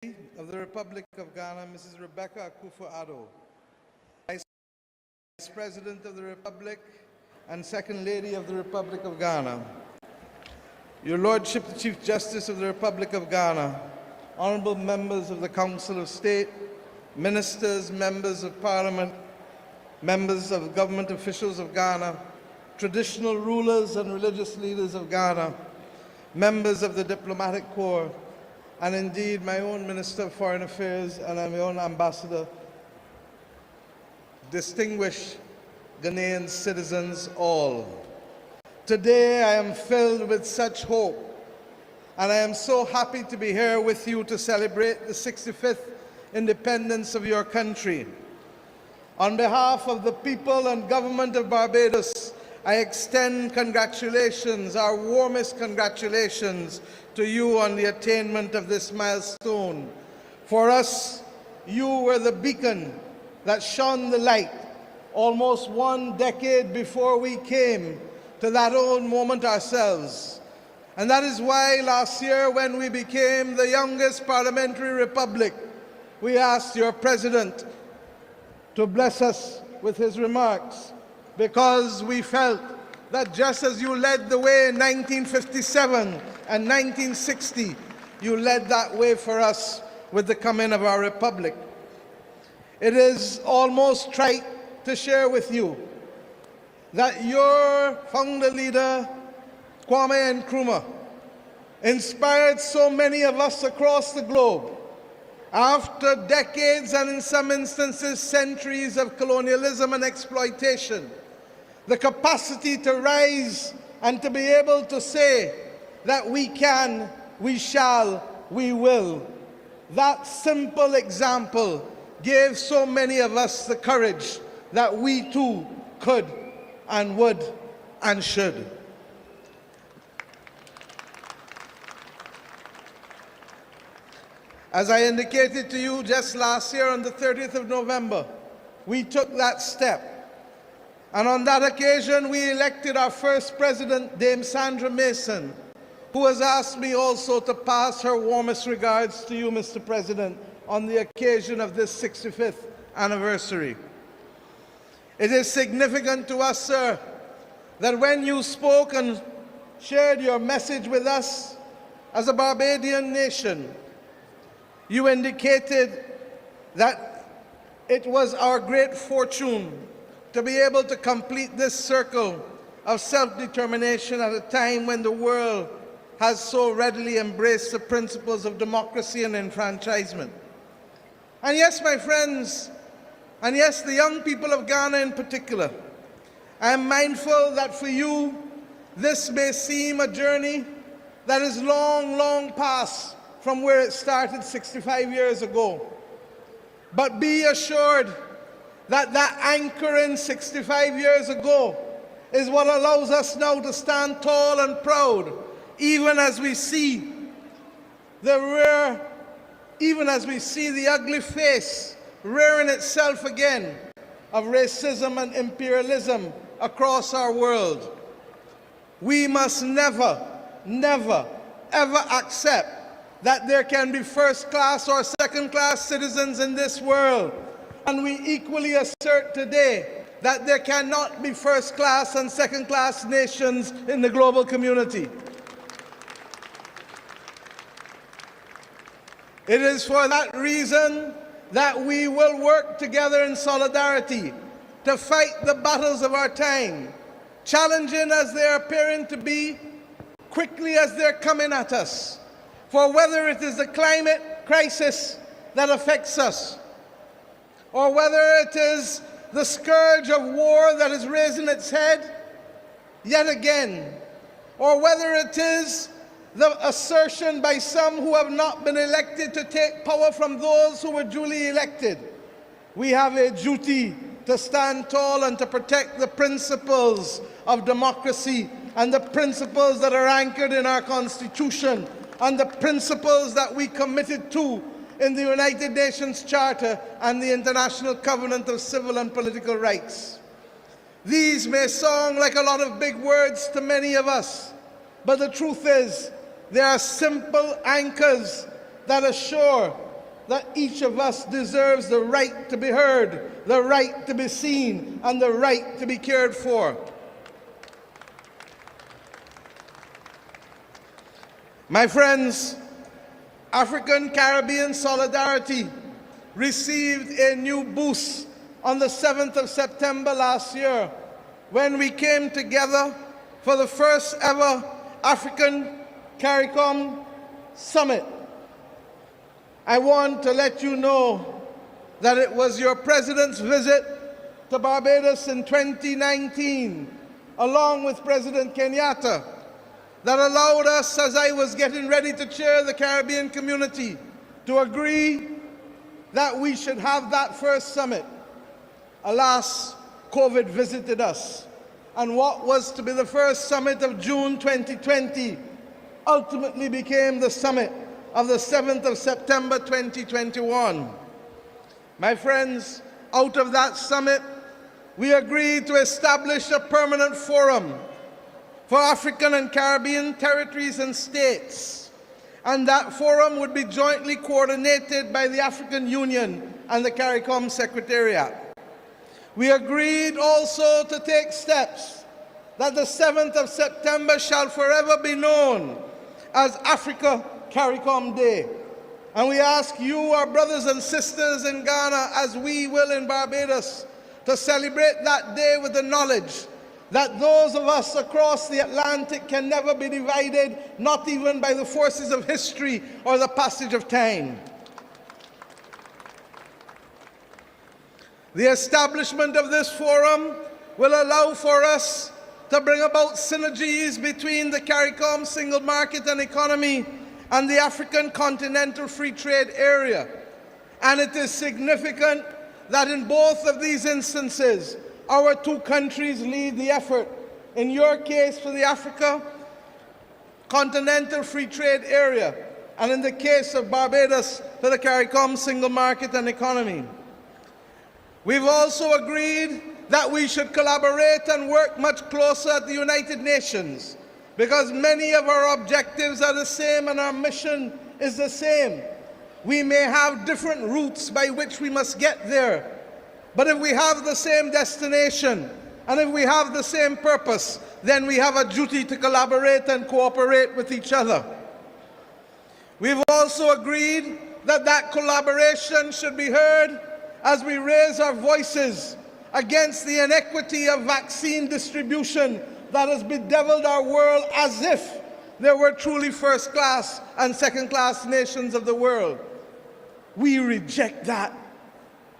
of the Republic of Ghana, Mrs. Rebecca Akufo-Addo, Vice President of the Republic and Second Lady of the Republic of Ghana, Your Lordship, the Chief Justice of the Republic of Ghana, honorable members of the Council of State, ministers, members of Parliament, members of government officials of Ghana, traditional rulers and religious leaders of Ghana, members of the diplomatic corps, and indeed my own Minister of Foreign Affairs and my own ambassador, distinguished Ghanaian citizens all. Today I am filled with such hope, and I am so happy to be here with you to celebrate the 65th independence of your country. On behalf of the people and government of Barbados, I extend congratulations, our warmest congratulations, to you on the attainment of this milestone. For us, you were the beacon that shone the light almost 1 decade before we came to that own moment ourselves. And that is why last year, when we became the youngest parliamentary republic, we asked your president to bless us with his remarks, because we felt that just as you led the way in 1957 and 1960, you led that way for us with the coming of our republic. It is almost trite to share with you that your founder leader, Kwame Nkrumah, inspired so many of us across the globe. After decades and in some instances centuries of colonialism and exploitation, the capacity to rise and to be able to say that we can, we shall, we will. That simple example gave so many of us the courage that we too could and would and should. As I indicated to you just last year on the 30th of November, we took that step. And on that occasion, we elected our first president, Dame Sandra Mason, who has asked me also to pass her warmest regards to you, Mr. President, on the occasion of this 65th anniversary. It is significant to us, sir, that when you spoke and shared your message with us as a Barbadian nation, you indicated that it was our great fortune to be able to complete this circle of self-determination at a time when the world has so readily embraced the principles of democracy and enfranchisement. And yes, my friends, and yes, the young people of Ghana in particular, I am mindful that for you, this may seem a journey that is long, long past from where it started 65 years ago. But be assured that that anchoring 65 years ago is what allows us now to stand tall and proud, even as we see the ugly face rearing itself again of racism and imperialism across our world. We must never, never, ever accept that there can be first-class or second-class citizens in this world. And we equally assert today that there cannot be first-class and second-class nations in the global community. It is for that reason that we will work together in solidarity to fight the battles of our time, challenging as they are appearing to be, quickly as they're coming at us. For whether it is the climate crisis that affects us, or whether it is the scourge of war that is raising its head yet again, or whether it is the assertion by some who have not been elected to take power from those who were duly elected, we have a duty to stand tall and to protect the principles of democracy and the principles that are anchored in our Constitution and the principles that we committed to in the United Nations Charter and the International Covenant of Civil and Political Rights. These may sound like a lot of big words to many of us, but the truth is, they are simple anchors that assure that each of us deserves the right to be heard, the right to be seen, and the right to be cared for. My friends, African-Caribbean solidarity received a new boost on the 7th of September last year when we came together for the first ever African CARICOM Summit. I want to let you know that it was your President's visit to Barbados in 2019, along with President Kenyatta, that allowed us, as I was getting ready to chair the Caribbean community, to agree that we should have that first summit. Alas, COVID visited us, and what was to be the first summit of June 2020 ultimately became the summit of the 7th of September 2021. My friends, out of that summit, we agreed to establish a permanent forum for African and Caribbean territories and states, and that forum would be jointly coordinated by the African Union and the CARICOM Secretariat. We agreed also to take steps that the 7th of September shall forever be known as Africa CARICOM Day. And we ask you, our brothers and sisters in Ghana, as we will in Barbados, to celebrate that day with the knowledge that those of us across the Atlantic can never be divided, not even by the forces of history or the passage of time. The establishment of this forum will allow for us to bring about synergies between the CARICOM single market and economy and the African Continental Free Trade Area. And it is significant that in both of these instances, our two countries lead the effort. In your case, for the Africa Continental Free Trade Area, and in the case of Barbados, for the CARICOM single market and economy. We've also agreed that we should collaborate and work much closer at the United Nations, because many of our objectives are the same and our mission is the same. We may have different routes by which we must get there, but if we have the same destination and if we have the same purpose, then we have a duty to collaborate and cooperate with each other. We've also agreed that that collaboration should be heard as we raise our voices against the inequity of vaccine distribution that has bedeviled our world as if there were truly first-class and second-class nations of the world. We reject that.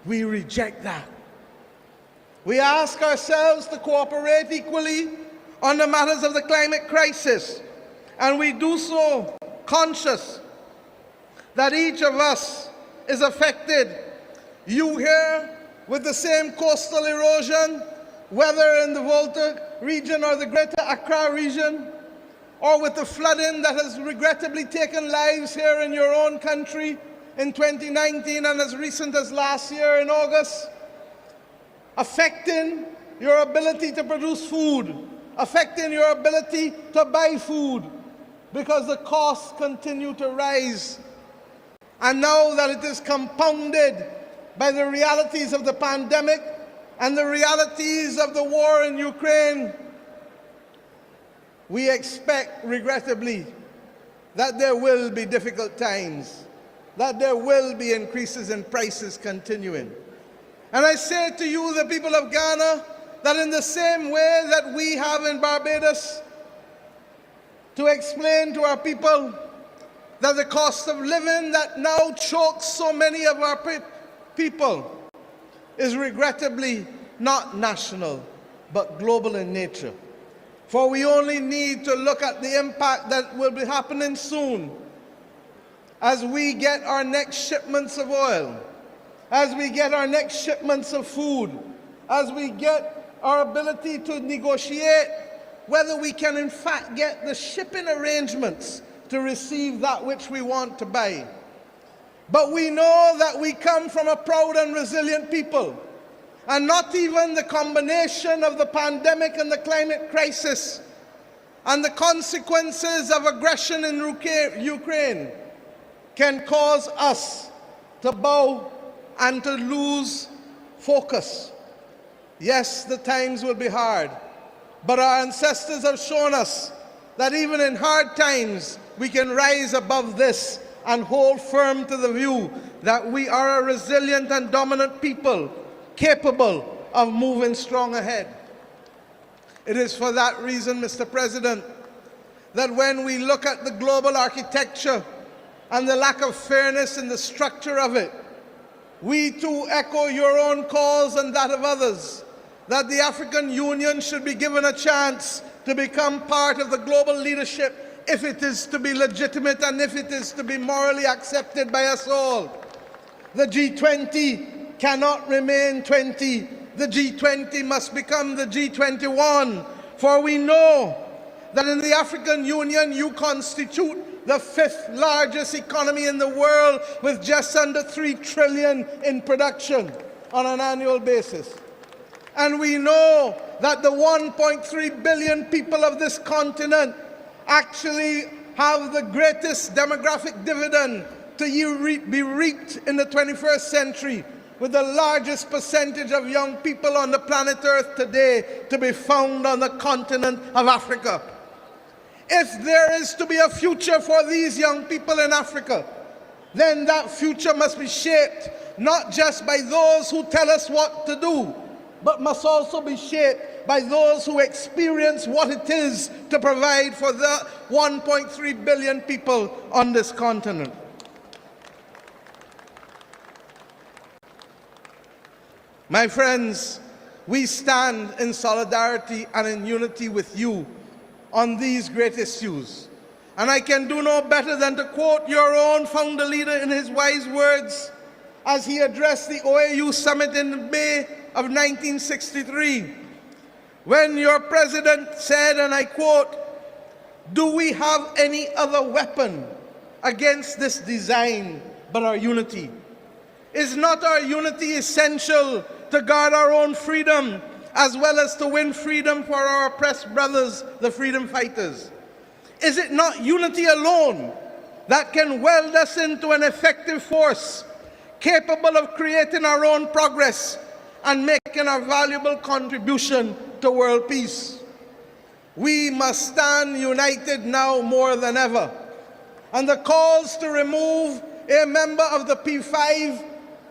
We reject that. We ask ourselves to cooperate equally on the matters of the climate crisis, and we do so conscious that each of us is affected. You here with the same coastal erosion, whether in the Volta region or the Greater Accra region, or with the flooding that has regrettably taken lives here in your own country in 2019 and as recent as last year in August, affecting your ability to produce food, affecting your ability to buy food, because the costs continue to rise. And now that it is compounded by the realities of the pandemic and the realities of the war in Ukraine, we expect, regrettably, that there will be difficult times, that there will be increases in prices continuing. And I say to you, the people of Ghana, that in the same way that we have in Barbados to explain to our people that the cost of living that now chokes so many of our people is regrettably not national, but global in nature. For we only need to look at the impact that will be happening soon as we get our next shipments of oil, as we get our next shipments of food, as we get our ability to negotiate whether we can in fact get the shipping arrangements to receive that which we want to buy. But we know that we come from a proud and resilient people, and not even the combination of the pandemic and the climate crisis and the consequences of aggression in Ukraine can cause us to bow and to lose focus. Yes, the times will be hard, but our ancestors have shown us that even in hard times, we can rise above this and hold firm to the view that we are a resilient and dominant people capable of moving strong ahead. It is for that reason, Mr. President, that when we look at the global architecture and the lack of fairness in the structure of it, we too echo your own calls and that of others, that the African Union should be given a chance to become part of the global leadership if it is to be legitimate and if it is to be morally accepted by us all. The G20 cannot remain 20. The G20 must become the G21, for we know that in the African Union you constitute the 5th largest economy in the world with just under 3 trillion in production on an annual basis. And we know that the 1.3 billion people of this continent actually have the greatest demographic dividend to be reaped in the 21st century, with the largest percentage of young people on the planet Earth today to be found on the continent of Africa. If there is to be a future for these young people in Africa, then that future must be shaped not just by those who tell us what to do, but must also be shaped by those who experience what it is to provide for the 1.3 billion people on this continent. My friends, we stand in solidarity and in unity with you on these great issues. And I can do no better than to quote your own founder leader in his wise words as he addressed the OAU summit in May of 1963, when your president said, and I quote, "Do we have any other weapon against this design but our unity? Is not our unity essential to guard our own freedom, as well as to win freedom for our oppressed brothers, the freedom fighters? Is it not unity alone that can weld us into an effective force, capable of creating our own progress and making a valuable contribution to world peace? We must stand united now more than ever. And the calls to remove a member of the P5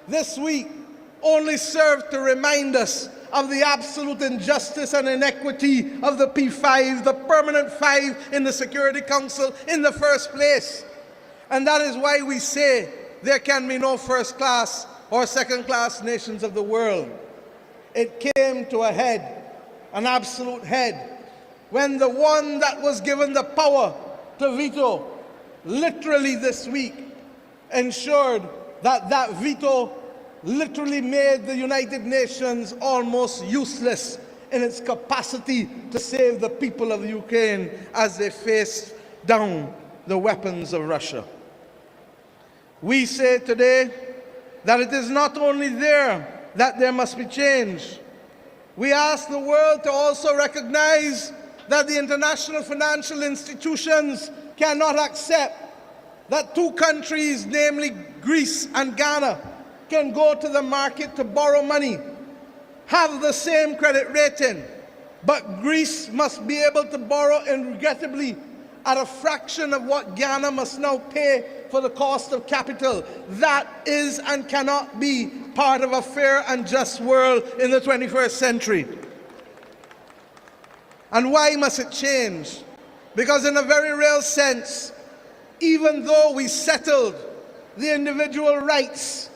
this week only serve to remind us of the absolute injustice and inequity of the P5, the permanent 5 in the Security Council in the first place. And that is why we say there can be no first-class or second-class nations of the world. It came to a head, an absolute head, when the one that was given the power to veto literally this week ensured that that veto literally made the United Nations almost useless in its capacity to save the people of Ukraine as they faced down the weapons of Russia. We say today that it is not only there that there must be change. We ask the world to also recognize that the international financial institutions cannot accept that 2 countries, namely Greece and Ghana, can go to the market to borrow money, have the same credit rating, but Greece must be able to borrow, and regrettably, at a fraction of what Ghana must now pay for the cost of capital. That is and cannot be part of a fair and just world in the 21st century. And why must it change? Because in a very real sense, even though we settled the individual rights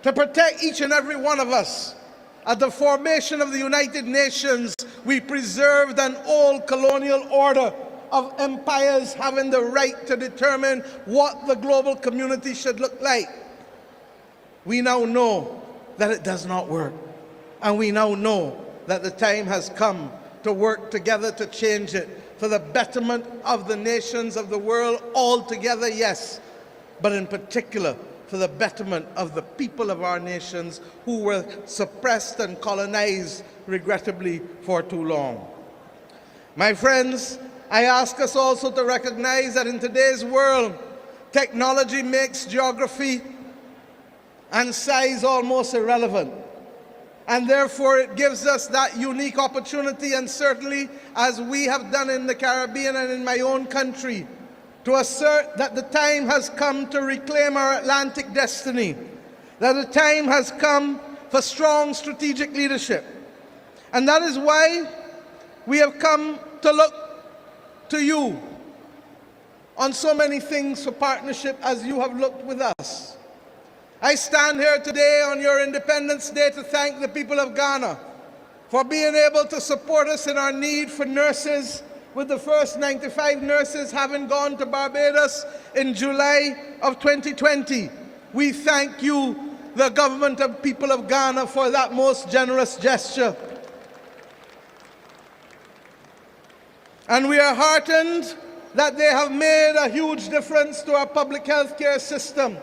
to protect each and every one of us, at the formation of the United Nations, we preserved an old colonial order of empires having the right to determine what the global community should look like. We now know that it does not work. And we now know that the time has come to work together to change it for the betterment of the nations of the world altogether, yes, but in particular for the betterment of the people of our nations who were suppressed and colonized, regrettably, for too long. My friends, I ask us also to recognize that in today's world, technology makes geography and size almost irrelevant. And therefore it gives us that unique opportunity, and certainly as we have done in the Caribbean and in my own country, to assert that the time has come to reclaim our Atlantic destiny, that the time has come for strong strategic leadership. And that is why we have come to look to you on so many things for partnership as you have looked with us. I stand here today on your Independence Day to thank the people of Ghana for being able to support us in our need for nurses, with the first 95 nurses having gone to Barbados in July of 2020. We thank you, the government of people of Ghana, for that most generous gesture. And we are heartened that they have made a huge difference to our public health care system.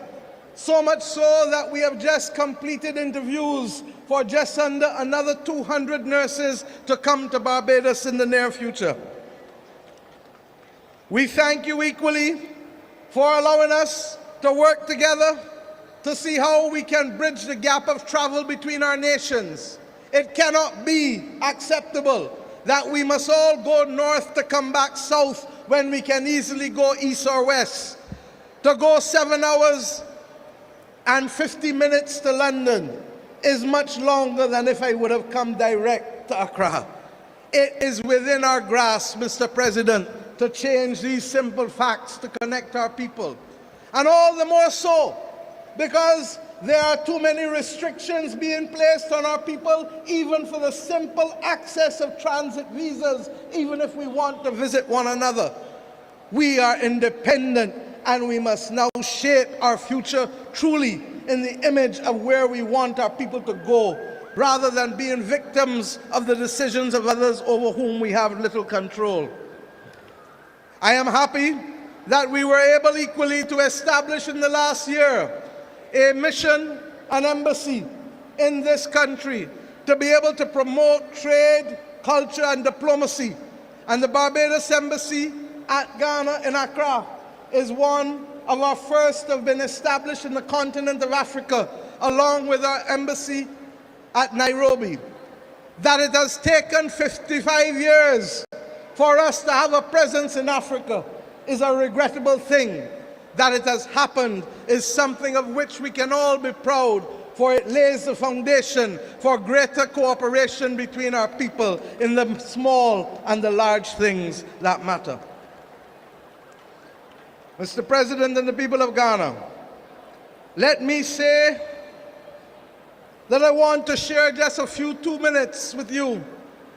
So much so that we have just completed interviews for just under another 200 nurses to come to Barbados in the near future. We thank you equally for allowing us to work together to see how we can bridge the gap of travel between our nations. It cannot be acceptable that we must all go north to come back south when we can easily go east or west. To go 7 hours and 50 minutes to London is much longer than if I would have come direct to Accra. It is within our grasp, Mr. President, to change these simple facts to connect our people. And all the more so because there are too many restrictions being placed on our people, even for the simple access of transit visas, even if we want to visit one another. We are independent, and we must now shape our future truly in the image of where we want our people to go, rather than being victims of the decisions of others over whom we have little control. I am happy that we were able equally to establish in the last year a mission, an embassy in this country to be able to promote trade, culture, and diplomacy. And the Barbados Embassy at Ghana in Accra is one of our first to have been established in the continent of Africa, along with our embassy at Nairobi. That it has taken 55 years for us to have a presence in Africa is a regrettable thing. That it has happened is something of which we can all be proud, for it lays the foundation for greater cooperation between our people in the small and the large things that matter. Mr. President and the people of Ghana, let me say that I want to share just a few 2 minutes with you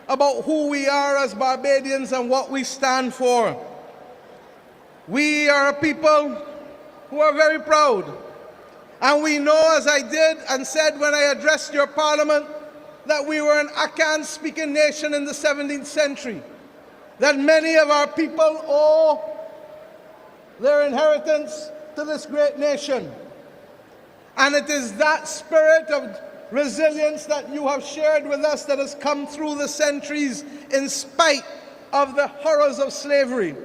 about who we are as Barbadians and what we stand for. We are a people who are very proud, and we know, as I did and said when I addressed your parliament, that we were an Akan-speaking nation in the 17th century, that many of our people owe their inheritance to this great nation. And it is that spirit of resilience that you have shared with us that has come through the centuries in spite of the horrors of slavery.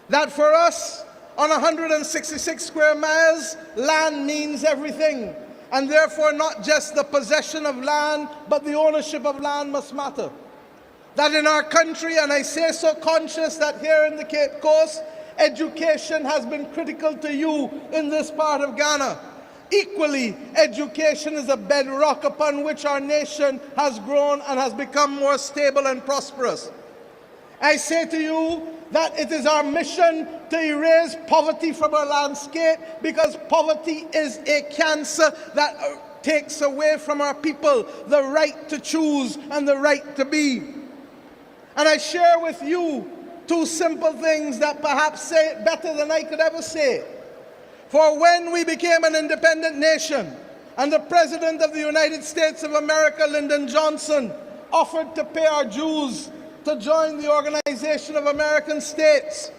That for us, on 166 square miles, land means everything. And therefore not just the possession of land, but the ownership of land must matter. That in our country, and I say so conscious that here in the Cape Coast, education has been critical to you in this part of Ghana. Equally, education is a bedrock upon which our nation has grown and has become more stable and prosperous. I say to you that it is our mission to erase poverty from our landscape, because poverty is a cancer that takes away from our people the right to choose and the right to be. And I share with you two simple things that perhaps say it better than I could ever say. For when we became an independent nation and the President of the United States of America, Lyndon Johnson, offered to pay our dues to join the Organization of American States,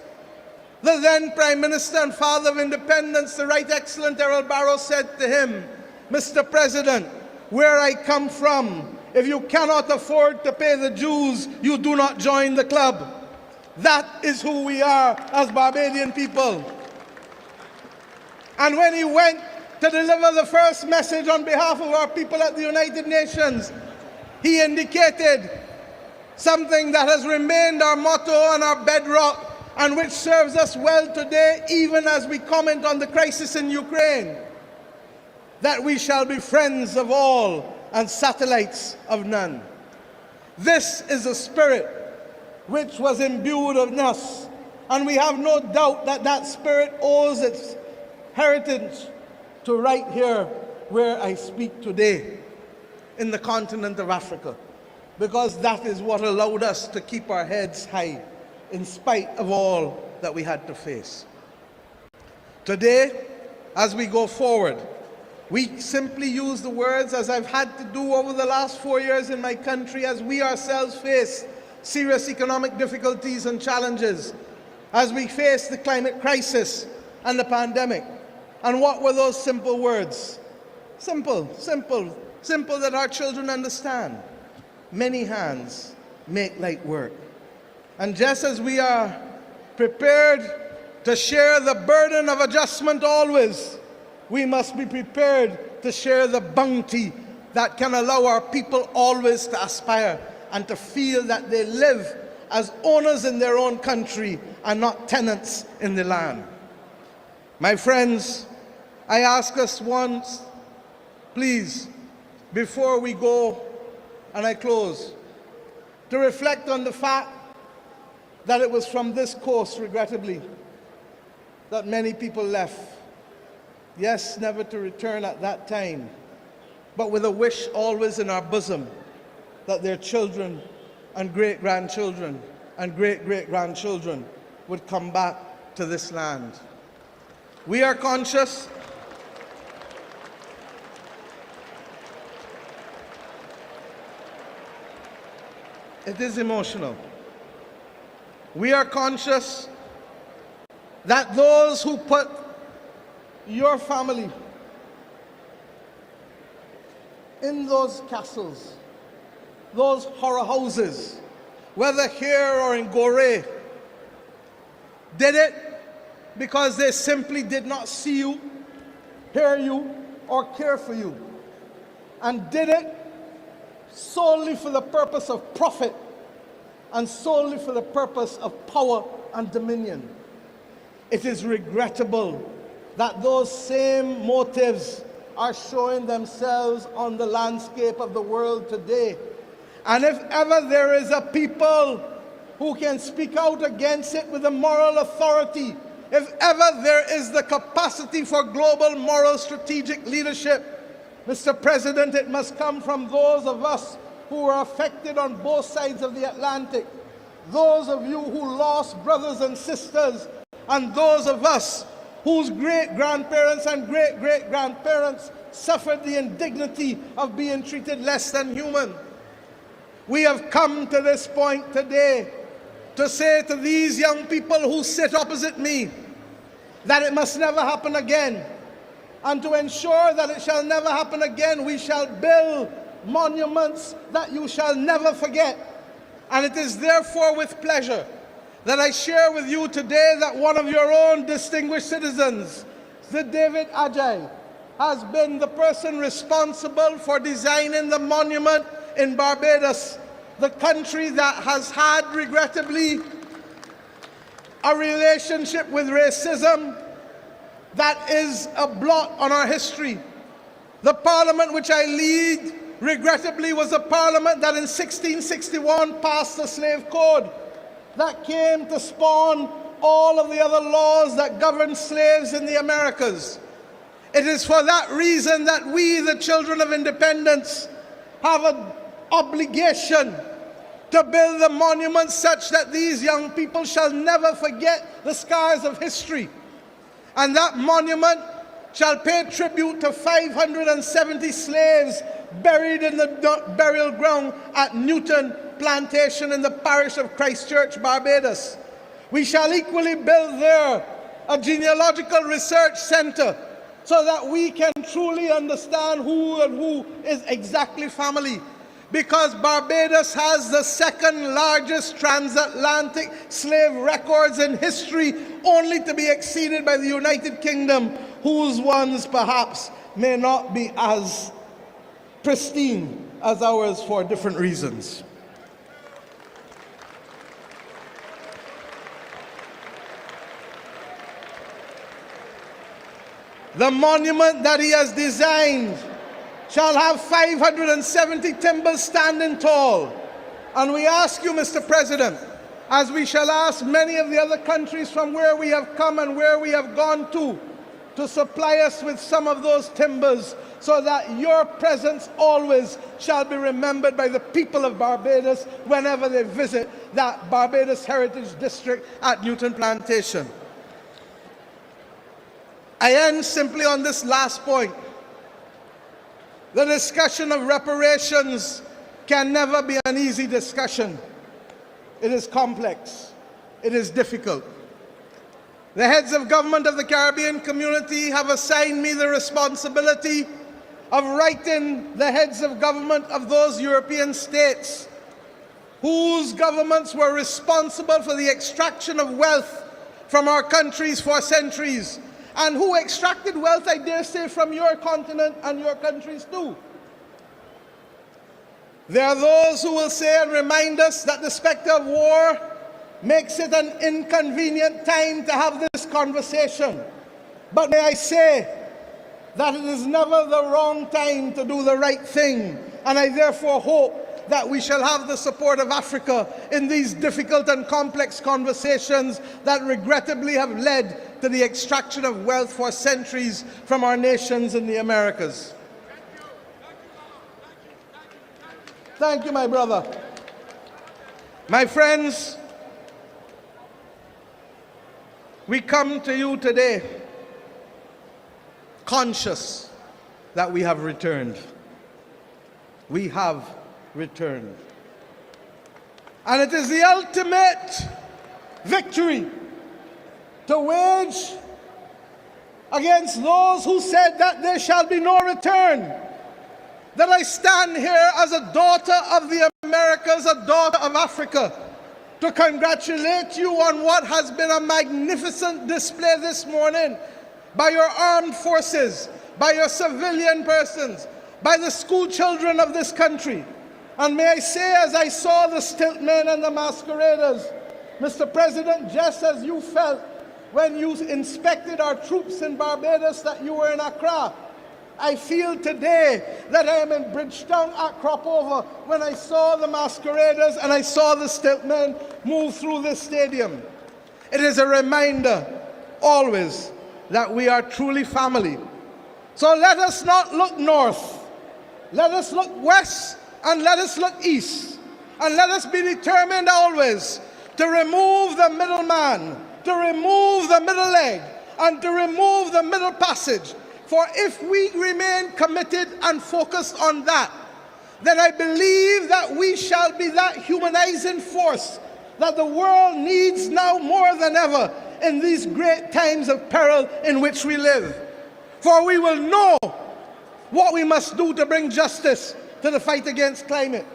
the then Prime Minister and Father of Independence, the Right Excellent Errol Barrow, said to him, "Mr. President, where I come from, if you cannot afford to pay the dues, you do not join the club." That is who we are as Barbadian people. And when he went to deliver the first message on behalf of our people at the United Nations, he indicated something that has remained our motto and our bedrock, and which serves us well today, even as we comment on the crisis in Ukraine, that we shall be friends of all and satellites of none. This is a spirit which was imbued in us, and we have no doubt that that spirit owes its heritage to right here where I speak today, in the continent of Africa, because that is what allowed us to keep our heads high in spite of all that we had to face. Today, as we go forward, we simply use the words, as I've had to do over the last 4 years in my country, as we ourselves face serious economic difficulties and challenges, as we face the climate crisis and the pandemic. And what were those simple words? Simple that our children understand. Many hands make light work. And just as we are prepared to share the burden of adjustment always, we must be prepared to share the bounty that can allow our people always to aspire and to feel that they live as owners in their own country and not tenants in the land. My friends, I ask us once, please, before we go and I close, to reflect on the fact that it was from this coast, regrettably, that many people left. Yes, never to return at that time, but with a wish always in our bosom that their children and great-grandchildren and great-great-grandchildren would come back to this land. We are conscious it is emotional. We are conscious that those who put your family in those castles, those horror houses, whether here or in Gorée, did it because they simply did not see you, hear you, or care for you, and did it solely for the purpose of profit and solely for the purpose of power and dominion. It is regrettable that those same motives are showing themselves on the landscape of the world today. And if ever there is a people who can speak out against it with a moral authority, if ever there is the capacity for global moral strategic leadership, Mr. President, it must come from those of us who are affected on both sides of the Atlantic, those of you who lost brothers and sisters, and those of us whose great-grandparents and great-great-grandparents suffered the indignity of being treated less than human. We have come to this point today to say to these young people who sit opposite me that it must never happen again. And to ensure that it shall never happen again, we shall build monuments that you shall never forget. And it is therefore with pleasure that I share with you today that one of your own distinguished citizens, Sir David Ajay, has been the person responsible for designing the monument in Barbados, the country that has had, regrettably, a relationship with racism that is a blot on our history. The parliament which I lead, regrettably, was a parliament that in 1661 passed the slave code that came to spawn all of the other laws that govern slaves in the Americas. It is for that reason that we, the children of independence, have an obligation to build a monument such that these young people shall never forget the scars of history. And that monument shall pay tribute to 570 slaves buried in the burial ground at Newton Plantation in the parish of Christchurch, Barbados. We shall equally build there a genealogical research center so that we can truly understand who and who is exactly family. Because Barbados has the second largest transatlantic slave records in history, only to be exceeded by the United Kingdom, whose ones perhaps may not be as pristine as ours for different reasons. The monument that he has designed shall have 570 timbers standing tall. And we ask you, Mr. President, as we shall ask many of the other countries from where we have come and where we have gone to supply us with some of those timbers, so that your presence always shall be remembered by the people of Barbados whenever they visit that Barbados Heritage District at Newton Plantation. I end simply on this last point. The discussion of reparations can never be an easy discussion. It is complex. It is difficult. The heads of government of the Caribbean community have assigned me the responsibility of writing the heads of government of those European states whose governments were responsible for the extraction of wealth from our countries for centuries, and who extracted wealth, I dare say, from your continent and your countries too. There are those who will say and remind us that the specter of war makes it an inconvenient time to have this conversation. But may I say that it is never the wrong time to do the right thing, and I therefore hope that we shall have the support of Africa in these difficult and complex conversations that regrettably have led to the extraction of wealth for centuries from our nations in the Americas. Thank you, my brother. My friends, we come to you today conscious that we have returned. We have returned. And it is the ultimate victory to wage against those who said that there shall be no return, that I stand here as a daughter of the Americas, a daughter of Africa, to congratulate you on what has been a magnificent display this morning by your armed forces, by your civilian persons, by the school children of this country. And may I say, as I saw the stiltmen and the masqueraders, Mr. President, just as you felt when you inspected our troops in Barbados that you were in Accra, I feel today that I am in Bridgetown at Cropover when I saw the masqueraders and I saw the stiltmen move through this stadium. It is a reminder always that we are truly family. So let us not look north. Let us look west and let us look east. And let us be determined always to remove the middleman, to remove the middle leg, and to remove the middle passage. For if we remain committed and focused on that, then I believe that we shall be that humanizing force that the world needs now more than ever in these great times of peril in which we live. For we will know what we must do to bring justice to the fight against climate.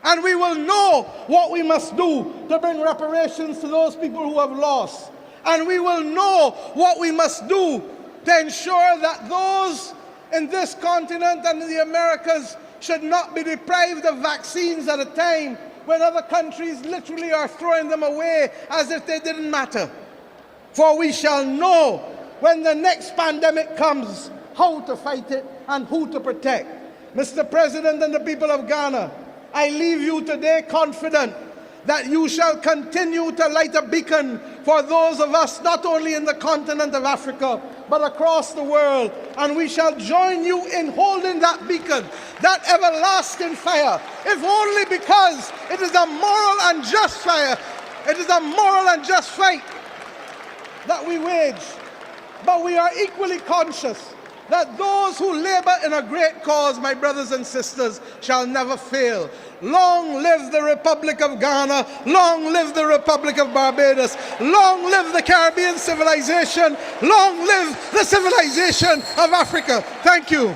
And we will know what we must do to bring reparations to those people who have lost. And we will know what we must do to ensure that those in this continent and in the Americas should not be deprived of vaccines at a time when other countries literally are throwing them away as if they didn't matter. For we shall know when the next pandemic comes how to fight it and who to protect. Mr. President and the people of Ghana, I leave you today confident that you shall continue to light a beacon for those of us not only in the continent of Africa, but across the world. And we shall join you in holding that beacon, that everlasting fire, if only because it is a moral and just fire. It is a moral and just fight that we wage. But we are equally conscious that those who labor in a great cause, my brothers and sisters, shall never fail. Long live the Republic of Ghana. Long live the Republic of Barbados. Long live the Caribbean civilization. Long live the civilization of Africa. Thank you.